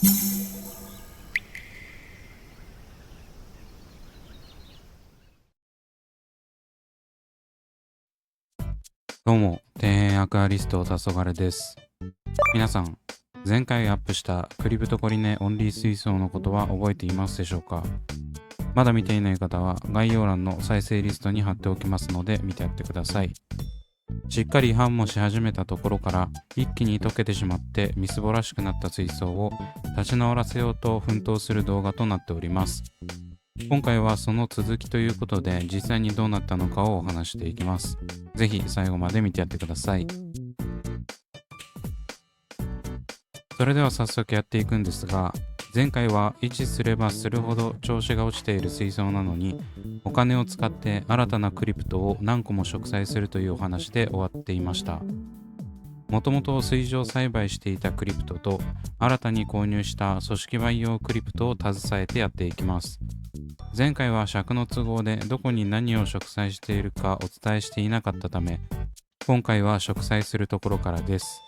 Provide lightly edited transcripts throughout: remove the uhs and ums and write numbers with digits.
どうも、底辺アクアリスト黄昏です。皆さん、前回アップしたクリプトコリネオンリー水槽のことは覚えていますでしょうか？まだ見ていない方は概要欄の再生リストに貼っておきますので見てやってください。しっかり繁もし始めたところから一気に溶けてしまってみすぼらしくなった水槽を立ち直らせようと奮闘する動画となっております。今回はその続きということで実際にどうなったのかをお話していきます。ぜひ最後まで見てやってください。それでは早速やっていくんですが、前回は維持すればするほど調子が落ちている水槽なのにお金を使って新たなクリプトを何個も植栽するというお話で終わっていました。もともと水上栽培していたクリプトと新たに購入した組織培養クリプトを携えてやっていきます。前回は尺の都合でどこに何を植栽しているかお伝えしていなかったため、今回は植栽するところからです。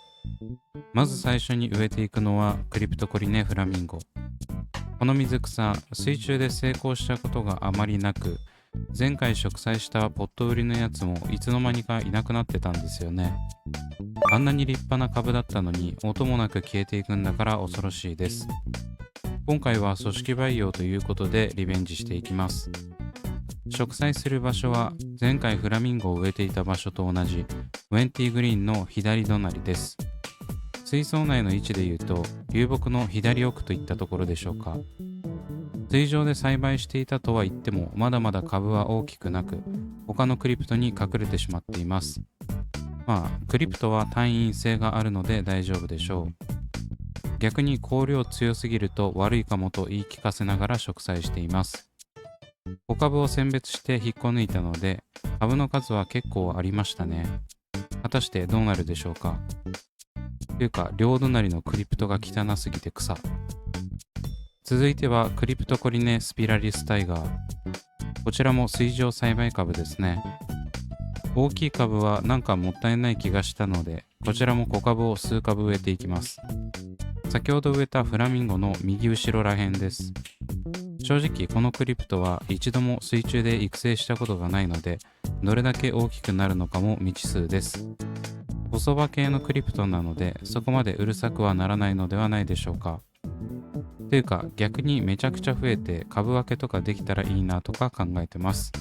まず最初に植えていくのはクリプトコリネフラミンゴ。この水草、水中で成功したことがあまりなく、前回植栽したポット売りのやつもいつの間にかいなくなってたんですよね。あんなに立派な株だったのに音もなく消えていくんだから恐ろしいです。今回は組織培養ということでリベンジしていきます。植栽する場所は前回フラミンゴを植えていた場所と同じウェンティグリーンの左隣です。水槽内の位置でいうと流木の左奥といったところでしょうか。水上で栽培していたとは言ってもまだまだ株は大きくなく、他のクリプトに隠れてしまっています。クリプトは単位性があるので大丈夫でしょう。逆に光量強すぎると悪いかもと言い聞かせながら植栽しています。小株を選別して引っこ抜いたので株の数は結構ありましたね。果たしてどうなるでしょうか。というか両隣のクリプトが汚すぎて草。続いてはクリプトコリネスピラリスタイガー。こちらも水上栽培株ですね。大きい株はなんかもったいない気がしたので、こちらも小株を数株植えていきます。先ほど植えたフラミンゴの右後ろらへんです。正直このクリプトは一度も水中で育成したことがないので、どれだけ大きくなるのかも未知数です。細葉系のクリプトなのでそこまでうるさくはならないのではないでしょうか。というか逆にめちゃくちゃ増えて株分けとかできたらいいなとか考えてます。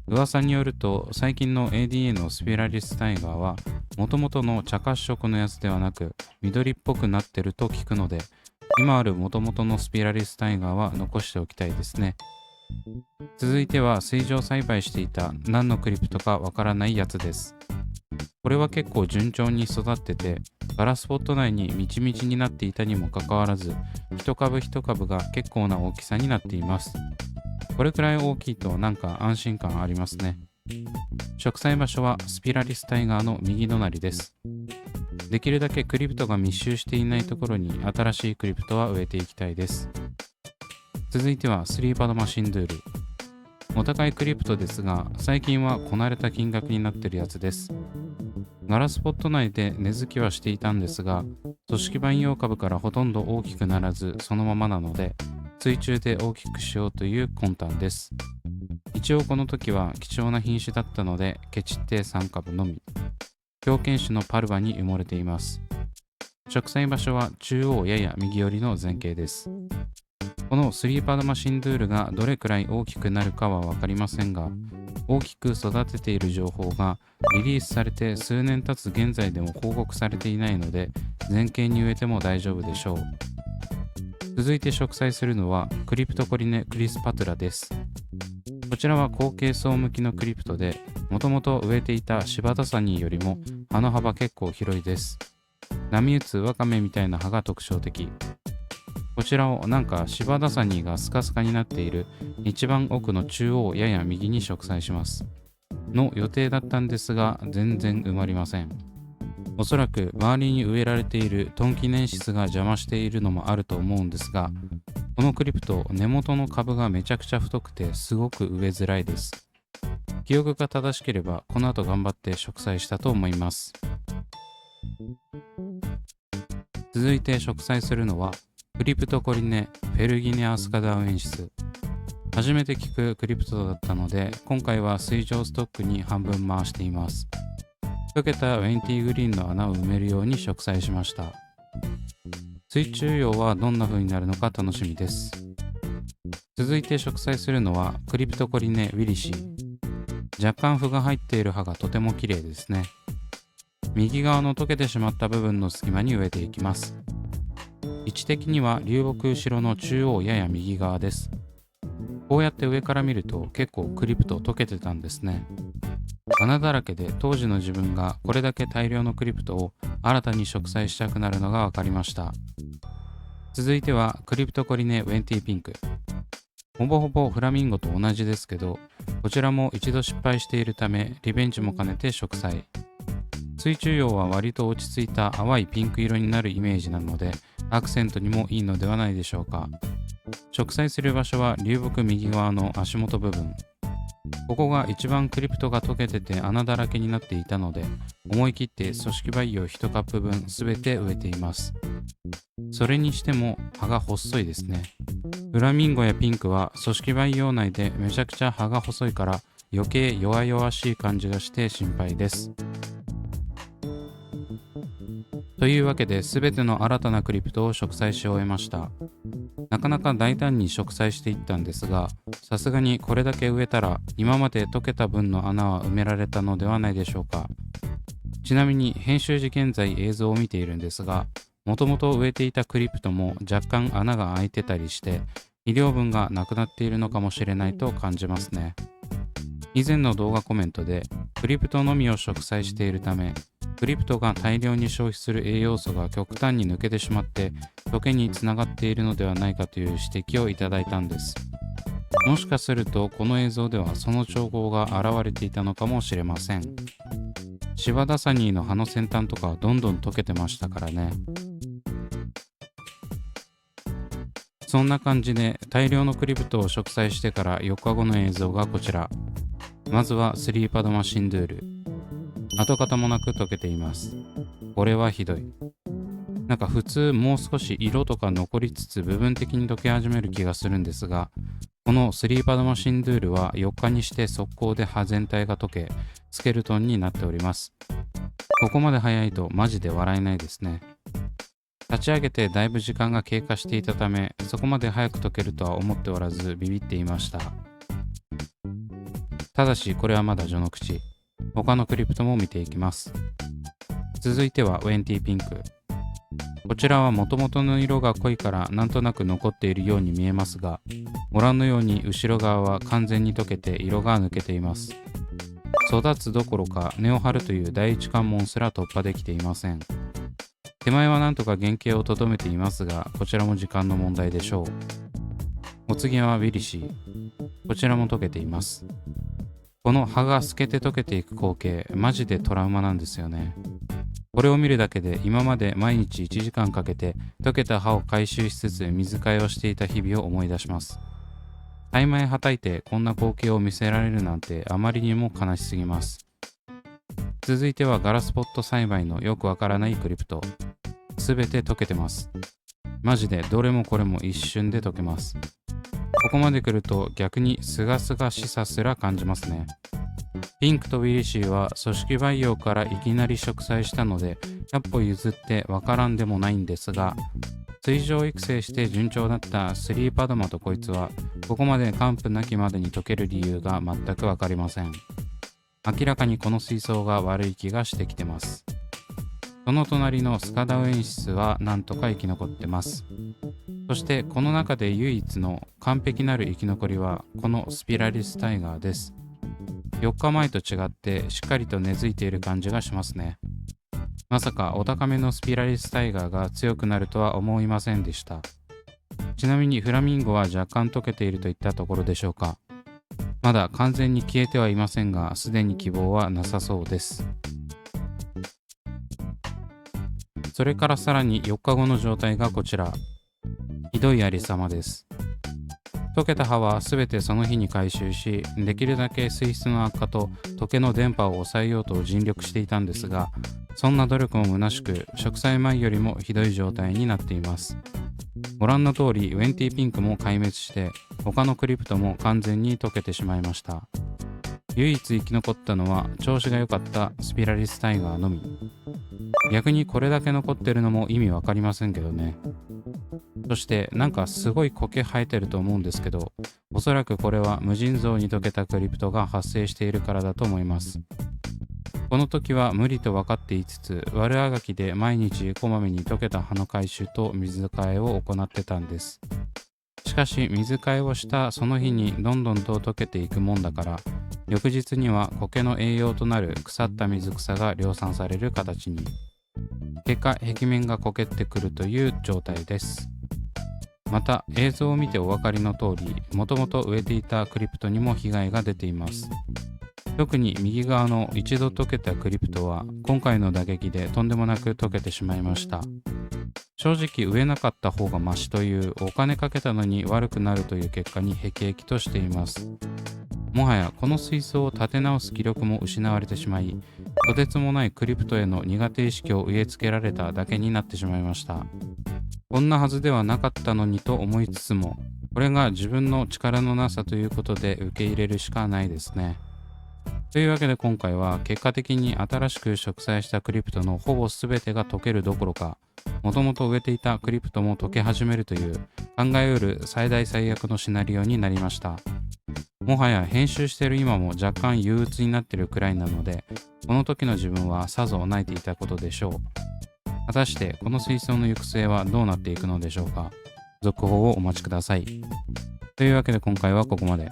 噂によると最近の ADA のスピラリスタイガーはもともとの茶褐色のやつではなく緑っぽくなってると聞くので、今あるもともとのスピラリスタイガーは残しておきたいですね。続いては水上栽培していた何のクリプトかわからないやつです。これは結構順調に育っててガラスポット内にみちみちになっていたにもかかわらず、一株一株が結構な大きさになっています。これくらい大きいとなんか安心感ありますね。植栽場所はスピラリスタイガーの右隣です。できるだけクリプトが密集していないところに新しいクリプトは植えていきたいです。続いてはスリーパドマシンドゥール。お高いクリプトですが最近はこなれた金額になってるやつです。ガラスポット内で根付きはしていたんですが、組織培養株からほとんど大きくならずそのままなので水中で大きくしようという魂胆です。一応この時は貴重な品種だったのでケチって3株のみ。狂犬種のパルバに埋もれています。植栽場所は中央やや右寄りの前傾です。このスリーパドマシンドゥールがどれくらい大きくなるかは分かりませんが、大きく育てている情報がリリースされて数年経つ現在でも報告されていないので前傾に植えても大丈夫でしょう。続いて植栽するのはクリプトコリネクリスパトラです。こちらは後傾層向きのクリプトで、もともと植えていたシバダサニーよりも葉の幅結構広いです。波打つワカメみたいな葉が特徴的。こちらをなんかシバダサニーがスカスカになっている一番奥の中央やや右に植栽しますの予定だったんですが、全然埋まりません。おそらく周りに植えられているトンキネンシスが邪魔しているのもあると思うんですが、このクリプト根元の株がめちゃくちゃ太くてすごく植えづらいです。記憶が正しければこの後頑張って植栽したと思います。続いて植栽するのはクリプトコリネ・フェルギネアスカダウエンシス。初めて聞くクリプトだったので、今回は水上ストックに半分回しています。溶けたウェンティグリーンの穴を埋めるように植栽しました。水中葉はどんな風になるのか楽しみです。続いて植栽するのはクリプトコリネ・ウィリシー。若干斑が入っている葉がとても綺麗ですね。右側の溶けてしまった部分の隙間に植えていきます。位置的には流木後ろの中央やや右側です。こうやって上から見ると結構クリプト溶けてたんですね。穴だらけで当時の自分がこれだけ大量のクリプトを新たに植栽したくなるのが分かりました。続いてはクリプトコリネ・ウェンティピンク。ほぼほぼフラミンゴと同じですけど、こちらも一度失敗しているためリベンジも兼ねて植栽。水中葉は割と落ち着いた淡いピンク色になるイメージなのでアクセントにもいいのではないでしょうか。植栽する場所は流木右側の足元部分。ここが一番クリプトが溶けてて穴だらけになっていたので、思い切って組織培養1カップ分すべて植えています。それにしても葉が細いですね。フラミンゴやピンクは組織培養内でめちゃくちゃ葉が細いから余計弱々しい感じがして心配です。というわけで全ての新たなクリプトを植栽し終えました。なかなか大胆に植栽していったんですが、さすがにこれだけ植えたら今まで溶けた分の穴は埋められたのではないでしょうか。ちなみに編集時現在映像を見ているんですが、もともと植えていたクリプトも若干穴が開いてたりして肥料分がなくなっているのかもしれないと感じますね。以前の動画コメントでクリプトのみを植栽しているためクリプトが大量に消費する栄養素が極端に抜けてしまって溶けにつながっているのではないかという指摘をいただいたんです。もしかするとこの映像ではその兆候が現れていたのかもしれません。シワダサニーの葉の先端とかはどんどん溶けてましたからね。そんな感じで大量のクリプトを植栽してから4日後の映像がこちら。まずはスリーパドマシンドゥール。跡形もなく溶けています。これはひどい。なんか普通もう少し色とか残りつつ部分的に溶け始める気がするんですが、このスリーパドマシンドゥールは4日にして速攻で葉全体が溶け、スケルトンになっております。ここまで早いとマジで笑えないですね。立ち上げてだいぶ時間が経過していたため、そこまで早く溶けるとは思っておらずビビっていました。ただしこれはまだ序の口。他のクリプトも見ていきます。続いてはウェンティピンク。こちらは元々の色が濃いからなんとなく残っているように見えますが、ご覧のように後ろ側は完全に溶けて色が抜けています。育つどころか根を張るという第一関門すら突破できていません。手前はなんとか原型をとどめていますが、こちらも時間の問題でしょう。お次はウィリシー。こちらも溶けています。この葉が透けて溶けていく光景、マジでトラウマなんですよね。これを見るだけで今まで毎日1時間かけて溶けた葉を回収しつつ水替えをしていた日々を思い出します。タイマイはたいてこんな光景を見せられるなんてあまりにも悲しすぎます。続いてはガラスポット栽培のよくわからないクリプト。すべて溶けてます。マジでどれもこれも一瞬で溶けます。ここまで来ると逆にすがすがしさすら感じますね。ピンクとウィリシーは組織培養からいきなり植栽したので100歩譲ってわからんでもないんですが、水上育成して順調だったスリーパドマとこいつはここまで完膚なきまでに溶ける理由が全くわかりません。明らかにこの水槽が悪い気がしてきてます。その隣のスカダウエンシスはなんとか生き残ってます。そしてこの中で唯一の完璧なる生き残りはこのスピラリスタイガーです。4日前と違ってしっかりと根付いている感じがしますね。まさかお高めのスピラリスタイガーが強くなるとは思いませんでした。ちなみにフラミンゴは若干溶けているといったところでしょうか。まだ完全に消えてはいませんが、すでに希望はなさそうです。それからさらに4日後の状態がこちら。ひどいありさまです。溶けた葉はすべてその日に回収し、できるだけ水質の悪化と溶けの電波を抑えようと尽力していたんですが、そんな努力も虚しく植栽前よりもひどい状態になっています。ご覧の通りウェンティピンクも壊滅して他のクリプトも完全に溶けてしまいました。唯一生き残ったのは調子が良かったスピラリスタイガーのみ。逆にこれだけ残ってるのも意味わかりませんけどね。そしてなんかすごい苔生えてると思うんですけど、おそらくこれは無尽蔵に溶けたクリプトが発生しているからだと思います。この時は無理と分かっていつつ、悪あがきで毎日こまめに溶けた葉の回収と水替えを行ってたんです。しかし水替えをしたその日にどんどんと溶けていくもんだから、翌日には苔の栄養となる腐った水草が量産される形に。結果壁面がこけてくるという状態です。また映像を見てお分かりの通り、もともと植えていたクリプトにも被害が出ています。特に右側の一度溶けたクリプトは今回の打撃でとんでもなく溶けてしまいました。正直植えなかった方がマシという、お金かけたのに悪くなるという結果に辟易としています。もはやこの水槽を立て直す気力も失われてしまい、とてつもないクリプトへの苦手意識を植え付けられただけになってしまいました。こんなはずではなかったのにと思いつつも、これが自分の力のなさということで受け入れるしかないですね。というわけで今回は結果的に新しく植栽したクリプトのほぼ全てが溶けるどころか、もともと植えていたクリプトも溶け始めるという考えうる最大最悪のシナリオになりました。もはや編集している今も若干憂鬱になっているくらいなので、この時の自分はさぞ泣いていたことでしょう。果たしてこの水槽の行く末はどうなっていくのでしょうか。続報をお待ちください。というわけで今回はここまで。